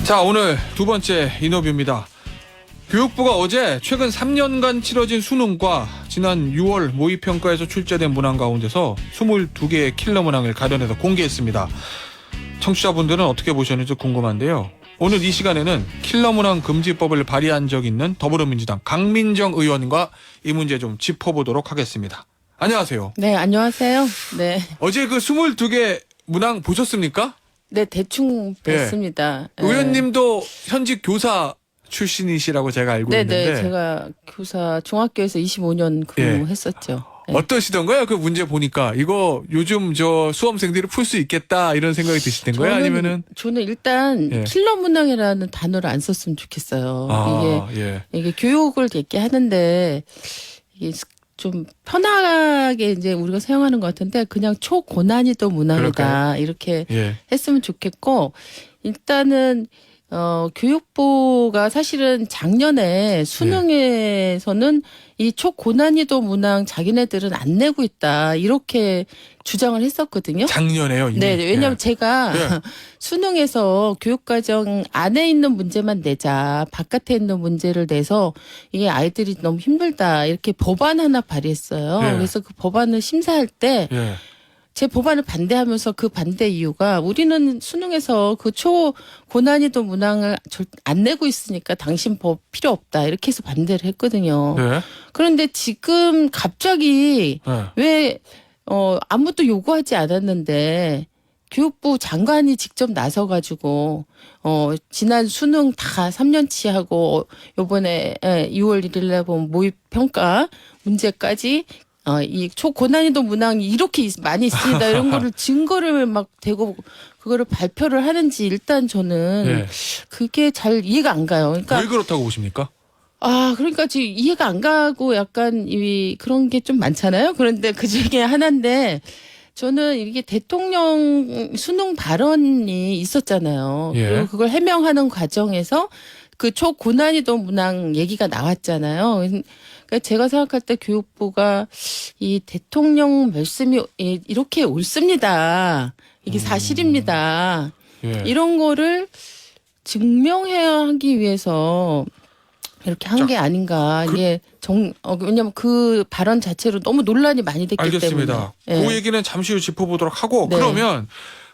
자, 오늘 두 번째 인터뷰입니다. 교육부가 어제 최근 3년간 치러진 수능과 지난 6월 모의평가에서 출제된 문항 가운데서 22개의 킬러 문항을 가려내서 공개했습니다. 청취자분들은 어떻게 보셨는지 궁금한데요. 오늘 이 시간에는 킬러 문항 금지법을 발의한 적 있는 더불어민주당 강민정 의원과 이 문제 좀 짚어보도록 하겠습니다. 안녕하세요. 네, 안녕하세요. 네. 어제 그 22개 문항 보셨습니까? 네, 대충 뵀습니다. 네. 의원님도 현직 교사 출신이시라고 제가 알고 있는데. 네, 제가 교사 중학교에서 25년 근무했었죠. 네. 어떠시던가요? 그 문제 보니까 이거 요즘 저 수험생들이 풀 수 있겠다 이런 생각이 드시던 거예요? 아니면은 저는 일단 킬러 문항이라는 단어를 안 썼으면 좋겠어요. 이게 교육을 얘기하는데 이게 좀 편하게 이제 우리가 사용하는 것 같은데 그냥 초고난이도 문항이다. 그럴까요? 이렇게 했으면 좋겠고 일단은 교육부가 사실은 작년에 수능에서는 이 초고난이도 문항 자기네들은 안 내고 있다. 이렇게 주장을 했었거든요. 작년에요? 이미? 네, 왜냐하면 제가 수능에서 교육과정 안에 있는 문제만 내자. 바깥에 있는 문제를 내서 이게 아이들이 너무 힘들다. 이렇게 법안 하나 발의했어요. 그래서 그 법안을 심사할 때 제 법안을 반대하면서 그 반대 이유가 우리는 수능에서 그 초고난이도 문항을 안 내고 있으니까 당신 법 필요 없다. 이렇게 해서 반대를 했거든요. 그런데 지금 갑자기 왜 아무도 요구하지 않았는데 교육부 장관이 직접 나서가지고 지난 수능 다 3년치 하고 요번에 6월 1일 날 본 모의평가 문제까지 이 초고난이도 문항이 이렇게 많이 있습니다. 이런 거를 증거를 막 대고 그거를 발표를 하는지 일단 저는 그게 잘 이해가 안 가요. 그러니까 왜 그렇다고 보십니까? 그러니까 지금 이해가 안 가고 약간 그런 게 좀 많잖아요. 그런데 그 중에 하나인데 저는 이게 대통령 수능 발언이 있었잖아요. 그리고 그걸 해명하는 과정에서 그 초고난이도 문항 얘기가 나왔잖아요. 그러니까 제가 생각할 때 교육부가 이 대통령 말씀이 이렇게 옳습니다. 이게 사실입니다. 이런 거를 증명해야 하기 위해서 이렇게 한 게 아닌가. 이게 왜냐면 그 발언 자체로 너무 논란이 많이 됐기 알겠습니다. 때문에. 그 얘기는 잠시 후 짚어보도록 하고 그러면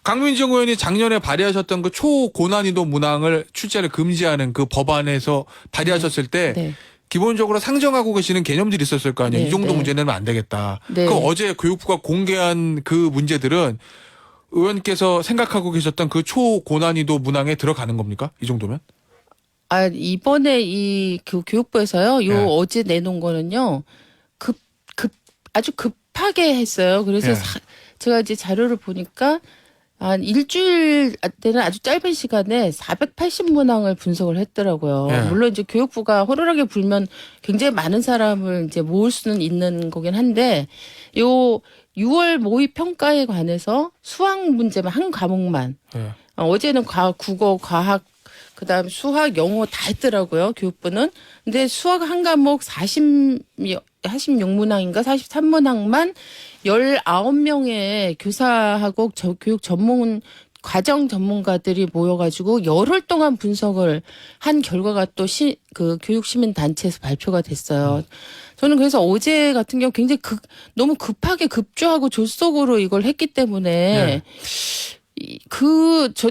강민정 의원이 작년에 발의하셨던 그 초고난이도 문항을 출제를 금지하는 그 법안에서 발의하셨을 때 기본적으로 상정하고 계시는 개념들이 있었을 거 아니에요. 이 정도 문제는 안 되겠다. 그럼 어제 교육부가 공개한 그 문제들은 의원께서 생각하고 계셨던 그 초고난이도 문항에 들어가는 겁니까? 이 정도면? 이번에 그 교육부에서요. 어제 내놓은 거는요. 아주 급하게 했어요. 그래서 제가 이제 자료를 보니까 한 일주일 때는 아주 짧은 시간에 480문항을 분석을 했더라고요. 물론 이제 교육부가 호루라기 불면 굉장히 많은 사람을 이제 모을 수는 있는 거긴 한데 요 6월 모의 평가에 관해서 수학 문제만 한 과목만 어제는 국어, 과학 그다음에 수학, 영어 다 했더라고요. 교육부는. 근데 수학 한 과목 46문항인가 43문항만 19명의 교사하고 교육 전문 과정 전문가들이 모여가지고 열흘 동안 분석을 한 결과가 또 그 교육시민단체에서 발표가 됐어요. 저는 그래서 어제 같은 경우 굉장히 너무 급하게 급조하고 졸속으로 이걸 했기 때문에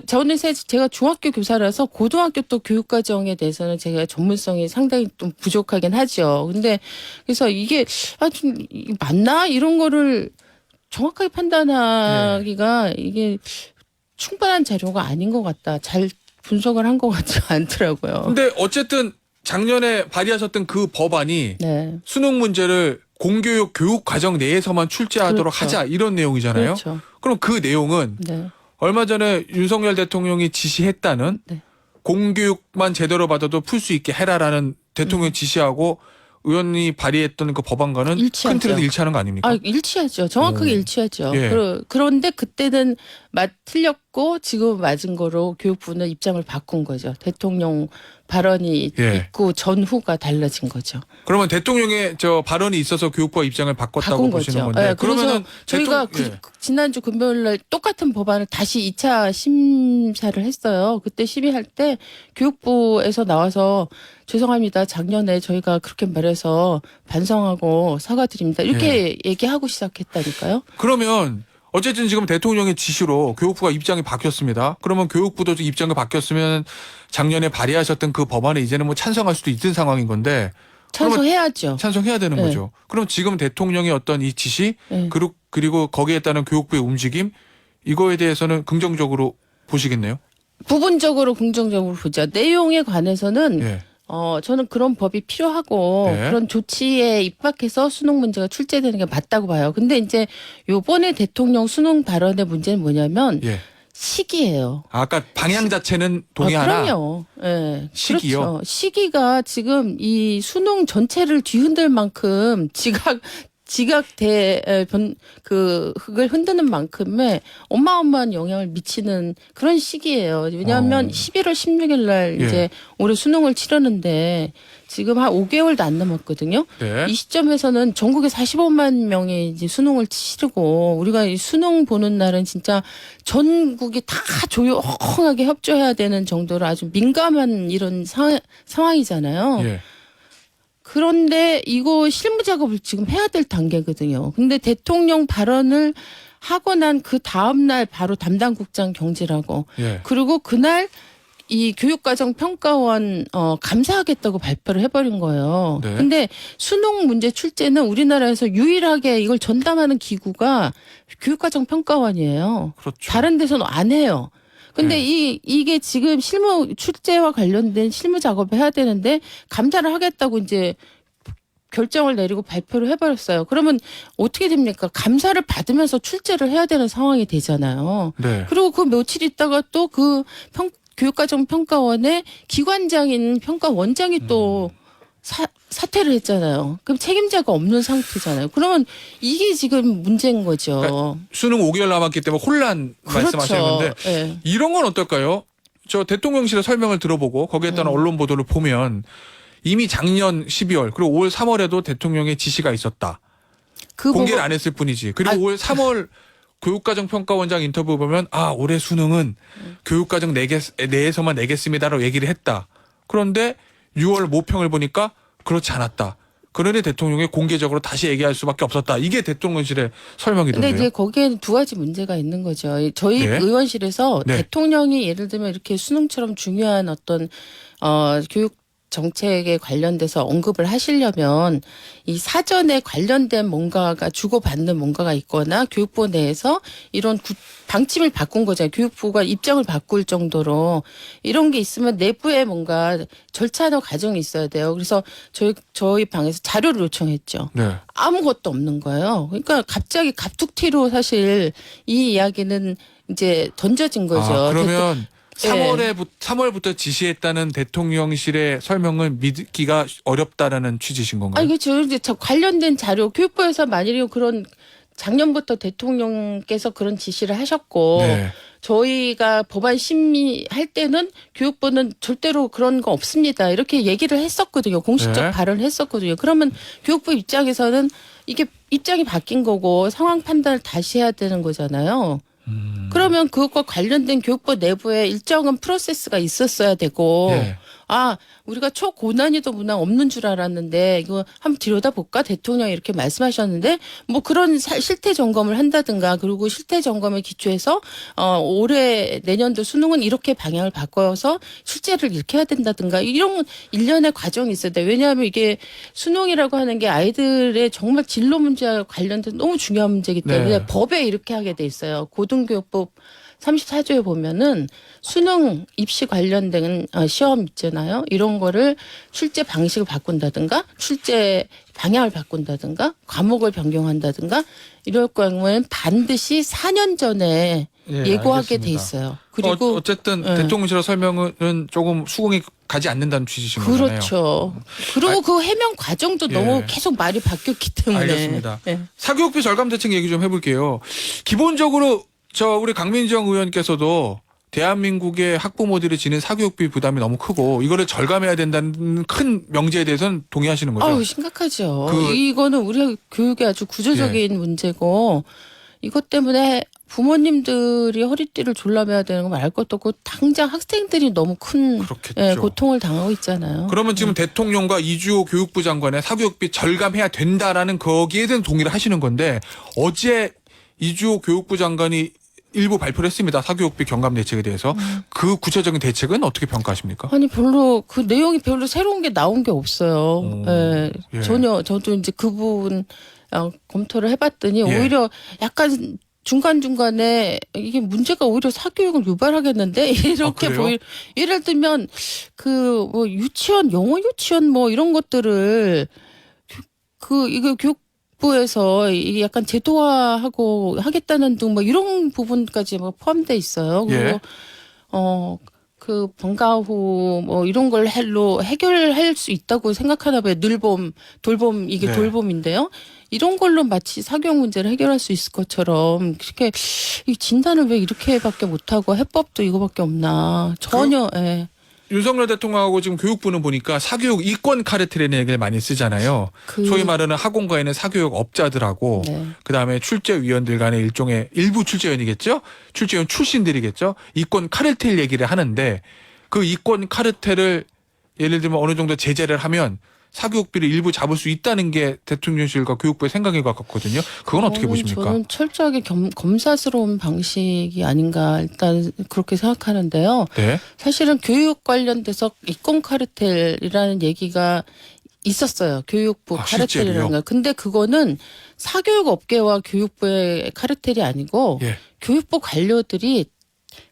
저는 제가 중학교 교사라서 고등학교 또 교육과정에 대해서는 제가 전문성이 상당히 좀 부족하긴 하죠. 근데 그래서 이게 좀 맞나? 이런 거를 정확하게 판단하기가 이게 충분한 자료가 아닌 것 같다. 잘 분석을 한 것 같지 않더라고요. 근데 어쨌든 작년에 발의하셨던 그 법안이 수능 문제를 공교육 교육과정 내에서만 출제하도록 하자 이런 내용이잖아요. 그럼 그 내용은 얼마 전에 윤석열 대통령이 지시했다는 공교육만 제대로 받아도 풀 수 있게 해라라는 대통령 지시하고 의원이 발의했던 그 법안과는 큰 틀에서 일치하는 거 아닙니까? 일치하죠. 정확하게 일치하죠. 그런데 그때는 틀렸고 맞고 지금 맞은 거로 교육부는 입장을 바꾼 거죠. 대통령 발언이 예. 있고 전후가 달라진 거죠. 그러면 대통령의 저 발언이 있어서 교육부가 입장을 바꿨다고 바꾼 보시는 거죠. 건데 네, 그래서 그러면은 저희가 예. 지난주 금요일 날 똑같은 법안을 다시 2차 심사를 했어요. 그때 심의할 때 교육부에서 나와서 죄송합니다. 작년에 저희가 그렇게 말해서 반성하고 사과드립니다. 이렇게 얘기하고 시작했다니까요. 그러면 어쨌든 지금 대통령의 지시로 교육부가 입장이 바뀌었습니다. 그러면 교육부도 입장이 바뀌었으면 작년에 발의하셨던 그 법안에 이제는 뭐 찬성할 수도 있는 상황인 건데 찬성해야죠. 찬성해야 되는 네. 거죠. 그럼 지금 대통령의 어떤 이 지시 네. 그리고 거기에 따른 교육부의 움직임 이거에 대해서는 긍정적으로 보시겠네요. 부분적으로 긍정적으로 보자. 내용에 관해서는 예. 저는 그런 법이 필요하고 네. 그런 조치에 입각해서 수능 문제가 출제되는 게 맞다고 봐요. 근데 이제 요번에 대통령 수능 발언의 문제는 뭐냐면 예. 시기예요. 아까 방향 자체는 동의하나? 그럼요. 예. 시기요? 그렇죠. 시기가 지금 이 수능 전체를 뒤흔들 만큼 그걸 흔드는 만큼의 어마어마한 영향을 미치는 그런 시기예요. 왜냐하면 11월 16일 날 예. 이제 올해 수능을 치르는데 지금 한 5개월도 안 남았거든요. 네. 이 시점에서는 전국에 45만 명이 이제 수능을 치르고 우리가 이 수능 보는 날은 진짜 전국이 다 조용하게 협조해야 되는 정도로 아주 민감한 이런 상황이잖아요. 예. 그런데 이거 실무 작업을 지금 해야 될 단계거든요. 근데 대통령 발언을 하고 난 그 다음날 바로 담당국장 경질하고 예. 그리고 그날 이 교육과정 평가원 감사하겠다고 발표를 해버린 거예요. 네. 근데 수능 문제 출제는 우리나라에서 유일하게 이걸 전담하는 기구가 교육과정 평가원이에요. 그렇죠. 다른 데서는 안 해요. 근데 네. 이게 지금 실무 출제와 관련된 실무 작업을 해야 되는데 감사를 하겠다고 이제 결정을 내리고 발표를 해버렸어요. 그러면 어떻게 됩니까? 감사를 받으면서 출제를 해야 되는 상황이 되잖아요. 네. 그리고 그 며칠 있다가 또 그 교육과정 평가원의 기관장인 평가원장이 또 사퇴를 했잖아요. 그럼 책임자가 없는 상태잖아요. 그러면 이게 지금 문제인 거죠. 그러니까 수능 5개월 남았기 때문에 혼란 그렇죠. 말씀하셨는데 네. 이런 건 어떨까요? 저 대통령실의 설명을 들어보고 거기에 따른 언론 보도를 보면 이미 작년 12월 그리고 5월 3월에도 대통령의 지시가 있었다. 공개를 안 했을 뿐이지. 그리고 5월 3월 교육과정평가원장 인터뷰 보면 올해 수능은 교육과정 내에서만 내겠습니다라고 얘기를 했다. 그런데 6월 모평을 보니까 그렇지 않았다. 그러니 대통령이 공개적으로 다시 얘기할 수밖에 없었다. 이게 대통령실의 설명이던데요. 근데 이제 거기에는 두 가지 문제가 있는 거죠. 저희 네. 의원실에서 네. 대통령이 예를 들면 이렇게 수능처럼 중요한 어떤 교육 정책에 관련돼서 언급을 하시려면 이 사전에 관련된 뭔가가 주고받는 뭔가가 있거나 교육부 내에서 이런 방침을 바꾼 거잖아요. 교육부가 입장을 바꿀 정도로 이런 게 있으면 내부에 뭔가 절차나 과정이 있어야 돼요. 그래서 저희 방에서 자료를 요청했죠. 네. 아무것도 없는 거예요. 그러니까 갑자기 갑툭튀로 사실 이 이야기는 이제 던져진 거죠. 그러면 네. 3월부터 지시했다는 대통령실의 설명은 믿기가 어렵다라는 취지신 건가요? 아니 그렇죠. 이제 관련된 자료 교육부에서 만일에 그런 작년부터 대통령께서 그런 지시를 하셨고 네. 저희가 법안 심의할 때는 교육부는 절대로 그런 거 없습니다. 이렇게 얘기를 했었거든요. 공식적 네. 발언을 했었거든요. 그러면 교육부 입장에서는 이게 입장이 바뀐 거고 상황 판단을 다시 해야 되는 거잖아요. 그러면 그것과 관련된 교육부 내부에 일정한 프로세스가 있었어야 되고 네. 우리가 초고난이도 문항 없는 줄 알았는데 이거 한번 들여다볼까 대통령이 이렇게 말씀하셨는데 뭐 그런 실태 점검을 한다든가 그리고 실태 점검에 기초해서 올해 내년도 수능은 이렇게 방향을 바꿔서 출제를 이렇게 해야 된다든가 이런 일련의 과정이 있어야 돼요. 왜냐하면 이게 수능이라고 하는 게 아이들의 정말 진로 문제와 관련된 너무 중요한 문제이기 때문에 네. 법에 이렇게 하게 돼 있어요. 고등교육법 34조에 보면은 수능 입시 관련된 시험 있잖아요. 이런 거를 출제 방식을 바꾼다든가 출제 방향을 바꾼다든가 과목을 변경한다든가 이럴 경우에는 반드시 4년 전에 예고하게 돼 있어요. 그리고 어쨌든 대통령실의 설명은 조금 수긍이 가지 않는다는 취지신 거잖아요. 그렇죠. 그리고 그 해명 과정도 너무 계속 말이 바뀌었기 때문에. 알겠습니다. 사교육비 절감 대책 얘기 좀 해볼게요. 기본적으로 우리 강민정 의원께서도 대한민국의 학부모들이 지는 사교육비 부담이 너무 크고 이거를 절감해야 된다는 큰 명제에 대해서는 동의하시는 거죠? 아우, 심각하죠. 이거는 우리 교육의 아주 구조적인 문제고 이것 때문에 부모님들이 허리띠를 졸라매야 되는 거 말 것도 없고 당장 학생들이 너무 큰 그렇겠죠. 고통을 당하고 있잖아요. 그러면 지금 대통령과 이주호 교육부 장관의 사교육비 절감해야 된다라는 거기에 대한 동의를 하시는 건데 어제 이주호 교육부 장관이 일부 발표를 했습니다. 사교육비 경감 대책에 대해서. 그 구체적인 대책은 어떻게 평가하십니까? 아니 별로 그 내용이 별로 새로운 게 나온 게 없어요. 예. 전혀 저도 이제 그 부분 검토를 해봤더니 예. 오히려 약간 중간중간에 이게 문제가 오히려 사교육을 유발하겠는데 이렇게 그래요? 예를 들면 그 뭐 유치원 영어 유치원 뭐 이런 것들을 이거 교육부에서 이게 약간 제도화하고 하겠다는 등 뭐 이런 부분까지 뭐 포함돼 있어요. 그리고 예. 그 방과 후 뭐 이런 걸 해결할 수 있다고 생각하나 봐요. 돌봄 이게 네. 돌봄인데요. 이런 걸로 마치 사교육 문제를 해결할 수 있을 것처럼 그렇게 이 진단을 왜 이렇게밖에 못하고 해법도 이거밖에 없나 전혀. 예. 윤석열 대통령하고 지금 교육부는 보니까 사교육 이권 카르텔이라는 얘기를 많이 쓰잖아요. 소위 말하는 학원가에 있는 사교육 업자들하고 네. 그다음에 출제위원들 간의 일종의 일부 출제위원이겠죠. 출제위원 출신들이겠죠. 이권 카르텔 얘기를 하는데 그 이권 카르텔을 예를 들면 어느 정도 제재를 하면 사교육비를 일부 잡을 수 있다는 게 대통령실과 교육부의 생각인 것 같거든요. 그건 어떻게 보십니까? 저는 철저하게 검사스러운 방식이 아닌가 일단 그렇게 생각하는데요. 네. 사실은 교육 관련돼서 이권 카르텔이라는 얘기가 있었어요. 교육부 카르텔이라는 실제로요? 거. 근데 그거는 사교육 업계와 교육부의 카르텔이 아니고 예. 교육부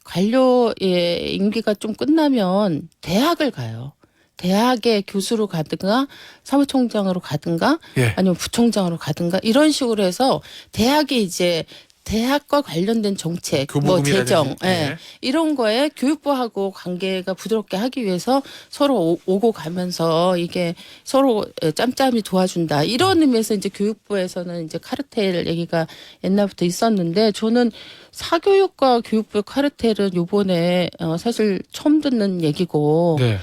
관료의 임기가 좀 끝나면 대학을 가요. 대학의 교수로 가든가 사무총장으로 가든가 예. 아니면 부총장으로 가든가 이런 식으로 해서 대학이 이제 대학과 관련된 정책, 뭐 교부금이라든지. 재정, 예. 이런 거에 교육부하고 관계가 부드럽게 하기 위해서 서로 오고 가면서 이게 서로 짬짬이 도와준다. 이런 의미에서 이제 교육부에서는 이제 카르텔 얘기가 옛날부터 있었는데 저는 사교육과 교육부의 카르텔은 요번에 사실 처음 듣는 얘기고 네.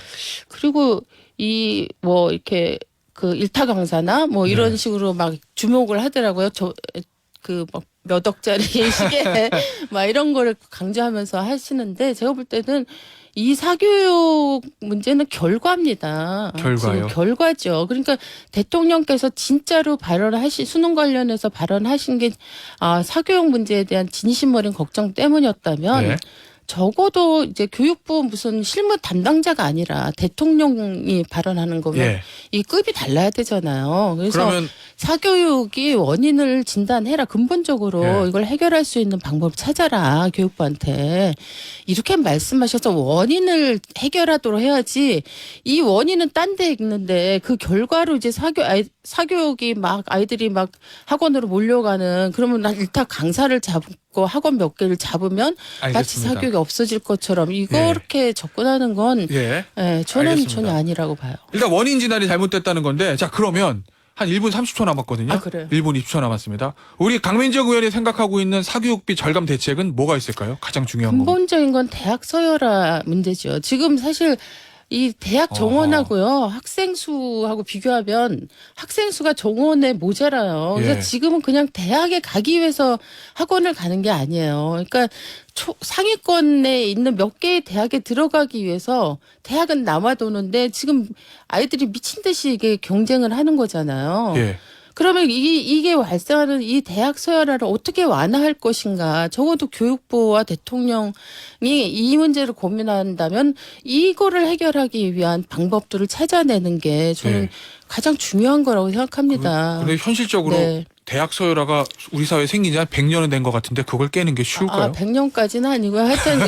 그리고 이 뭐 이렇게 그 일타 강사나 뭐 이런 네. 식으로 막 주목을 하더라고요. 그 막 몇 억짜리 시계 막 이런 거를 강조하면서 하시는데 제가 볼 때는 이 사교육 문제는 결과입니다. 결과요? 지금 결과죠. 그러니까 대통령께서 진짜로 수능 관련해서 발언하신 게 사교육 문제에 대한 진심 어린 걱정 때문이었다면 네. 적어도 이제 교육부 무슨 실무 담당자가 아니라 대통령이 발언하는 거면 예. 이 급이 달라야 되잖아요. 그래서 그러면 사교육이 원인을 진단해라. 근본적으로 예. 이걸 해결할 수 있는 방법을 찾아라. 교육부한테. 이렇게 말씀하셔서 원인을 해결하도록 해야지 이 원인은 딴 데 있는데 그 결과로 이제 사교육이 막 아이들이 막 학원으로 몰려가는 그러면 난 일단 강사를 잡고 학원 몇 개를 잡으면 마치 알겠습니다. 사교육이 없어질 것처럼 이렇게 접근하는 건 예. 저는 알겠습니다. 전혀 아니라고 봐요. 일단 원인 진단이 잘못됐다는 건데 자 그러면 한 1분 30초 남았거든요. 그래요? 1분 20초 남았습니다. 우리 강민정 의원이 생각하고 있는 사교육비 절감 대책은 뭐가 있을까요? 가장 중요한 거. 근본적인 건 대학 서열화 문제죠. 지금 사실 이 대학 정원하고요 학생 수하고 비교하면 학생 수가 정원에 모자라요. 그래서 예. 지금은 그냥 대학에 가기 위해서 학원을 가는 게 아니에요. 그러니까 상위권에 있는 몇 개의 대학에 들어가기 위해서 대학은 남아도는데 지금 아이들이 미친 듯이 이게 경쟁을 하는 거잖아요. 예. 그러면 이게 발생하는 이 대학 서열화를 어떻게 완화할 것인가. 적어도 교육부와 대통령이 이 문제를 고민한다면 이거를 해결하기 위한 방법들을 찾아내는 게 저는 네. 가장 중요한 거라고 생각합니다. 근데 현실적으로 네. 대학 서열화가 우리 사회에 생긴 지 한 100년은 된 것 같은데 그걸 깨는 게 쉬울까요? 100년까지는 아니고요. 하여튼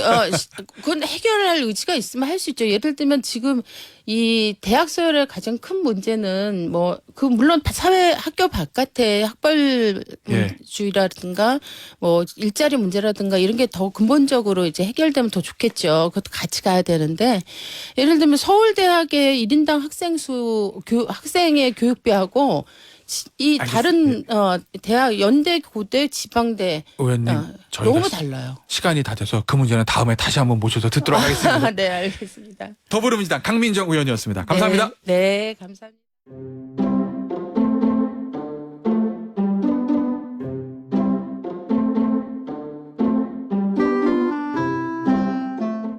그건 해결할 의지가 있으면 할 수 있죠. 예를 들면 지금 이 대학 서열의 가장 큰 문제는 물론 학교 바깥의 학벌주의라든가 뭐 일자리 문제라든가 이런 게 더 근본적으로 이제 해결되면 더 좋겠죠. 그것도 같이 가야 되는데 예를 들면 서울대학의 1인당 학생의 교육비하고 이 다른 대학 연대, 고대, 지방대 의원님 저희가 너무 달라요. 시간이 다 돼서 그 문제는 다음에 다시 한번 모셔서 듣도록 하겠습니다. 네, 알겠습니다. 더불어민주당 강민정 의원이었습니다. 감사합니다. 네, 감사합니다.